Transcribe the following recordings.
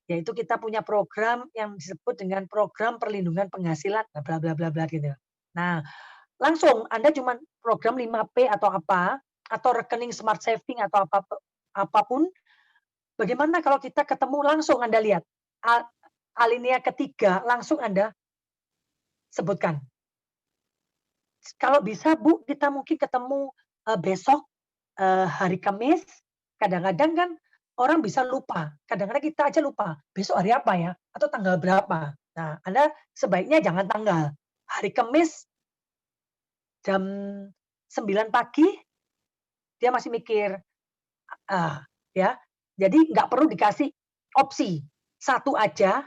yaitu kita punya program yang disebut dengan program perlindungan penghasilan bla bla bla bla gitu. Nah, langsung Anda cuma program 5P atau apa, atau rekening smart saving atau apapun, bagaimana kalau kita ketemu langsung Anda lihat, alinea ketiga langsung Anda sebutkan. Kalau bisa Bu, kita mungkin ketemu, besok, hari Kamis, kadang-kadang kan orang bisa lupa, kadang-kadang kita aja lupa, besok hari apa ya? Atau tanggal berapa? Nah, Anda sebaiknya jangan tanggal, hari Kamis jam 9 pagi, dia masih mikir, ah, ya. Jadi nggak perlu dikasih opsi, satu aja,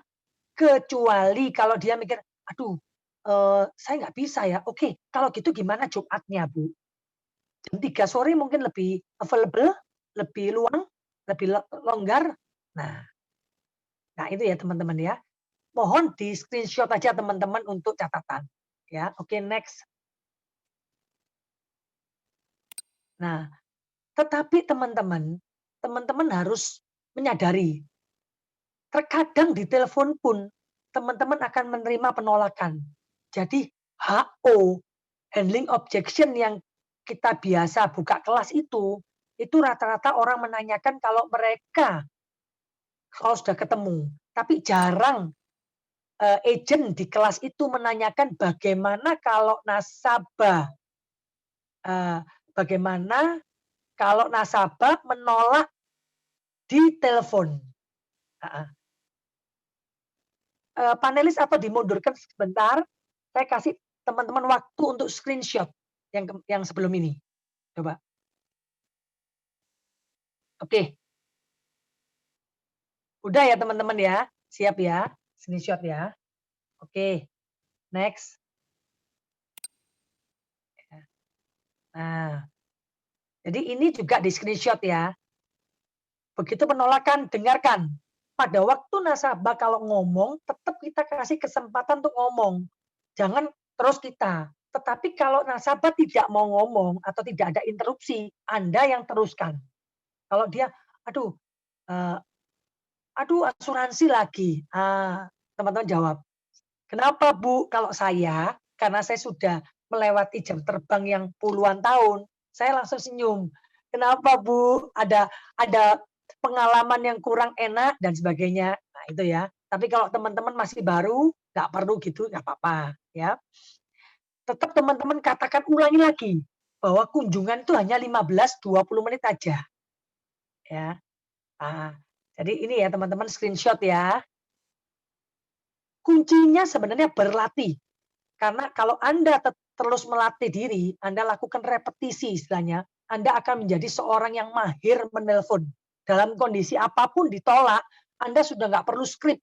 kecuali kalau dia mikir, "Aduh, saya nggak bisa ya." Oke, kalau gitu gimana Jumatnya, Bu? Jam 3 sore mungkin lebih available, lebih luang, lebih longgar. Nah nah itu ya teman-teman ya. Mohon di-screenshot aja teman-teman untuk catatan, ya. Oke next. Nah, tetapi teman-teman harus menyadari, terkadang di telepon pun teman-teman akan menerima penolakan. Jadi HO, handling objection yang kita biasa buka kelas itu rata-rata orang menanyakan kalau mereka kalau sudah ketemu, tapi jarang, agent di kelas itu menanyakan bagaimana kalau nasabah, eee, bagaimana kalau nasabah menolak di telepon. Heeh. Panelis atau dimundurkan sebentar, saya kasih teman-teman waktu untuk screenshot yang sebelum ini, coba. Oke, udah ya teman-teman ya? Siap ya? Screenshot ya? Oke, next. Nah, jadi ini juga di-screenshot ya. Begitu penolakan, dengarkan. Pada waktu nasabah kalau ngomong, tetap kita kasih kesempatan untuk ngomong. Jangan terus kita. Tetapi kalau nasabah tidak mau ngomong atau tidak ada interupsi, Anda yang teruskan. Kalau dia, aduh, eee, aduh asuransi lagi. Teman-teman jawab, "Kenapa Bu?" Kalau saya, karena saya sudah melewati jam terbang yang puluhan tahun, saya langsung senyum. "Kenapa Bu? Ada pengalaman yang kurang enak dan sebagainya." Nah itu ya. Tapi kalau teman-teman masih baru, nggak perlu gitu, nggak apa-apa ya. Tetap teman-teman katakan ulangi lagi, bahwa kunjungan itu hanya 15-20 menit aja, ya. Ah, jadi ini ya teman-teman screenshot ya. Kuncinya sebenarnya berlatih. Karena kalau Anda terus melatih diri, Anda lakukan repetisi istilahnya, Anda akan menjadi seorang yang mahir menelpon. Dalam kondisi apapun ditolak, Anda sudah nggak perlu skrip.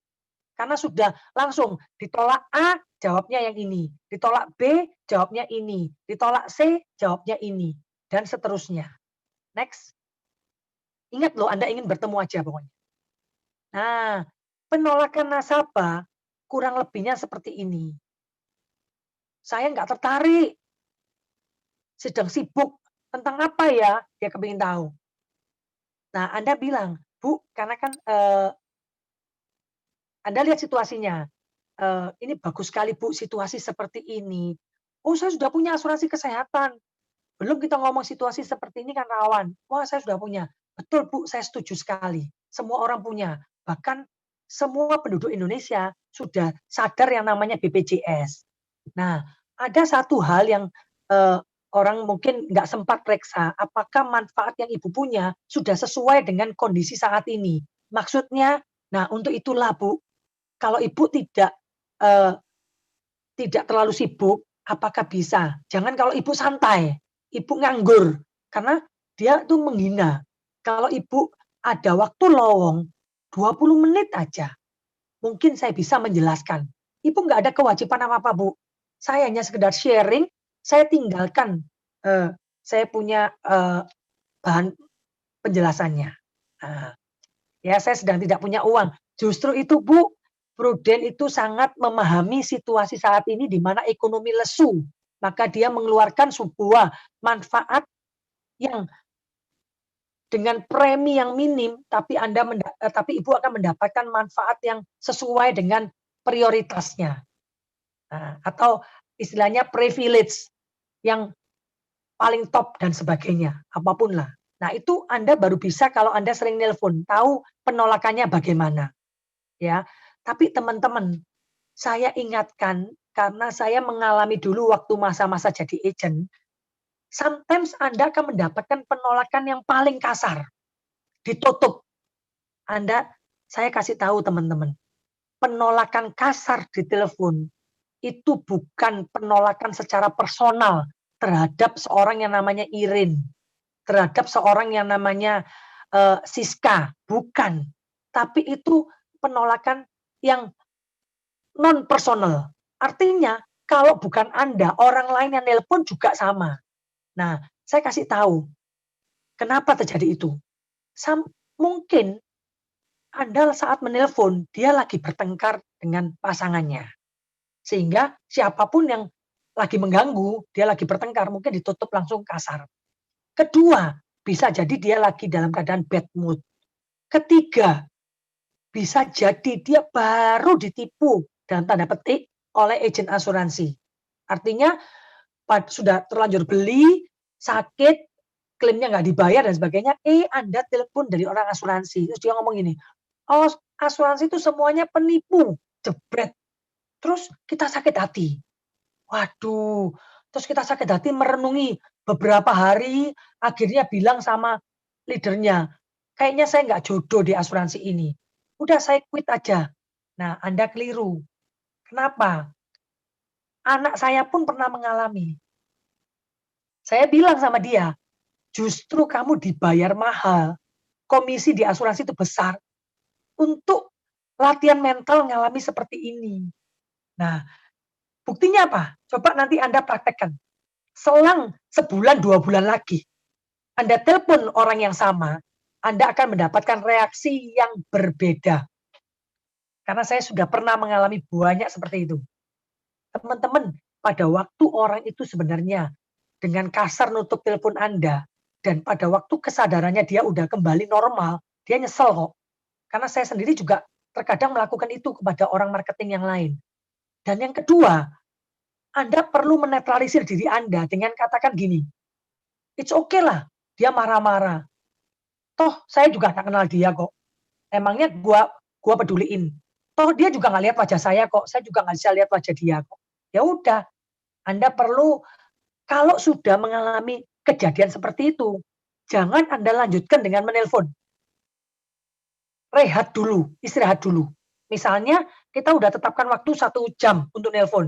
Karena sudah langsung ditolak A, jawabnya yang ini. Ditolak B, jawabnya ini. Ditolak C, jawabnya ini. Dan seterusnya. Next. Ingat loh, Anda ingin bertemu aja pokoknya. Nah, penolakan nasabah kurang lebihnya seperti ini. Saya nggak tertarik, sedang sibuk. Tentang apa ya? Dia kepingin tahu. Nah, Anda bilang, "Bu, karena kan, Anda lihat situasinya, ini bagus sekali Bu situasi seperti ini." "Oh saya sudah punya asuransi kesehatan." "Belum kita ngomong situasi seperti ini kan rawan." "Wah saya sudah punya." "Betul Bu, saya setuju sekali. Semua orang punya. Bahkan semua penduduk Indonesia sudah sadar yang namanya BPJS." Nah, ada satu hal yang, eee, orang mungkin nggak sempat periksa, apakah manfaat yang Ibu punya sudah sesuai dengan kondisi saat ini? Maksudnya, nah untuk itulah Bu, kalau Ibu eee, tidak terlalu sibuk, apakah bisa? Jangan kalau Ibu santai, Ibu nganggur, karena dia tuh menghina. Kalau Ibu ada waktu lowong 20 menit aja, mungkin saya bisa menjelaskan. Ibu nggak ada kewajiban apa-apa, Bu. Saya hanya sekedar sharing, saya tinggalkan, saya punya, bahan penjelasannya. Nah, ya saya sedang tidak punya uang. Justru itu, Bu, pruden itu sangat memahami situasi saat ini di mana ekonomi lesu. Maka dia mengeluarkan sebuah manfaat yang dengan premi yang minim, tapi tapi Ibu akan mendapatkan manfaat yang sesuai dengan prioritasnya. Nah, atau istilahnya privilege yang paling top dan sebagainya, apapun lah. Nah, itu Anda baru bisa kalau Anda sering nelpon, tahu penolakannya bagaimana, ya. Tapi teman-teman, saya ingatkan karena saya mengalami dulu waktu masa-masa jadi agent, sometimes Anda akan mendapatkan penolakan yang paling kasar, ditutup. Saya kasih tahu teman-teman, penolakan kasar di telepon itu bukan penolakan secara personal terhadap seorang yang namanya Irin, terhadap seorang yang namanya Siska, bukan. Tapi itu penolakan yang non personal. Artinya kalau bukan Anda, orang lain yang nelpon juga sama. Nah, saya kasih tahu kenapa terjadi itu. Mungkin Anda saat menelpon, dia lagi bertengkar dengan pasangannya. Sehingga siapapun yang lagi mengganggu, dia lagi bertengkar, mungkin ditutup langsung kasar. Kedua, bisa jadi dia lagi dalam keadaan bad mood. Ketiga, bisa jadi dia baru ditipu dalam tanda petik oleh agen asuransi. Artinya sudah terlanjur beli, sakit, klaimnya nggak dibayar dan sebagainya, Anda telepon dari orang asuransi. Terus dia ngomong gini, "Oh, asuransi itu semuanya penipu." Jebret. Terus kita sakit hati. Waduh, terus kita sakit hati merenungi beberapa hari, akhirnya bilang sama leadernya, "Kayaknya saya nggak jodoh di asuransi ini. Udah saya quit aja." Nah, Anda keliru. Kenapa? Anak saya pun pernah mengalami. Saya bilang sama dia, "Justru kamu dibayar mahal, komisi di asuransi itu besar, untuk latihan mental ngalami seperti ini." Nah, buktinya apa? Coba nanti Anda praktekkan. Selang sebulan, 2 bulan lagi, Anda telepon orang yang sama, Anda akan mendapatkan reaksi yang berbeda. Karena saya sudah pernah mengalami banyak seperti itu. Teman-teman, pada waktu orang itu sebenarnya dengan kasar nutup telepon Anda, dan pada waktu kesadarannya dia udah kembali normal, dia nyesel kok. Karena saya sendiri juga terkadang melakukan itu kepada orang marketing yang lain. Dan yang kedua, Anda perlu menetralisir diri Anda dengan katakan gini, "It's okay lah, dia marah-marah. Toh saya juga nggak kenal dia kok. Emangnya gua peduliin. Toh dia juga nggak lihat wajah saya kok, saya juga nggak bisa lihat wajah dia kok." Ya udah, Anda perlu kalau sudah mengalami kejadian seperti itu, jangan Anda lanjutkan dengan menelpon. Rehat dulu, istirahat dulu. Misalnya kita udah tetapkan waktu 1 jam untuk nelpon.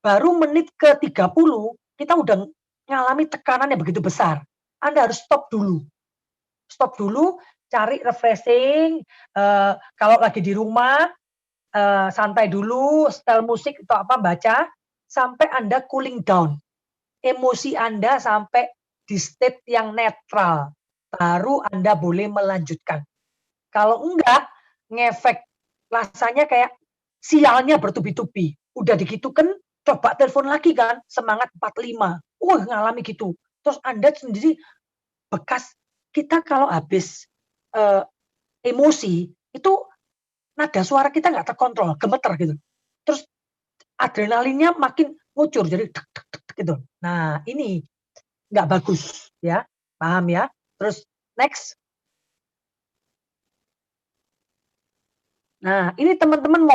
Baru menit ke-30 kita udah ngalami tekanan yang begitu besar. Anda harus stop dulu. Stop dulu, cari refreshing, kalau lagi di rumah, santai dulu, setel musik atau apa, baca, sampai Anda cooling down. Emosi Anda sampai di state yang netral, baru Anda boleh melanjutkan. Kalau enggak, ngefek, rasanya kayak sialnya bertubi-tubi. Udah digitu kan, coba telepon lagi kan, semangat 45, ngalami gitu. Terus Anda sendiri bekas kita kalau habis, eee, emosi, itu nada suara kita nggak terkontrol, gemeter gitu. Terus adrenalinnya makin ngucur, jadi gitu. Nah, ini nggak bagus ya, paham ya? Terus next. Nah, ini teman-teman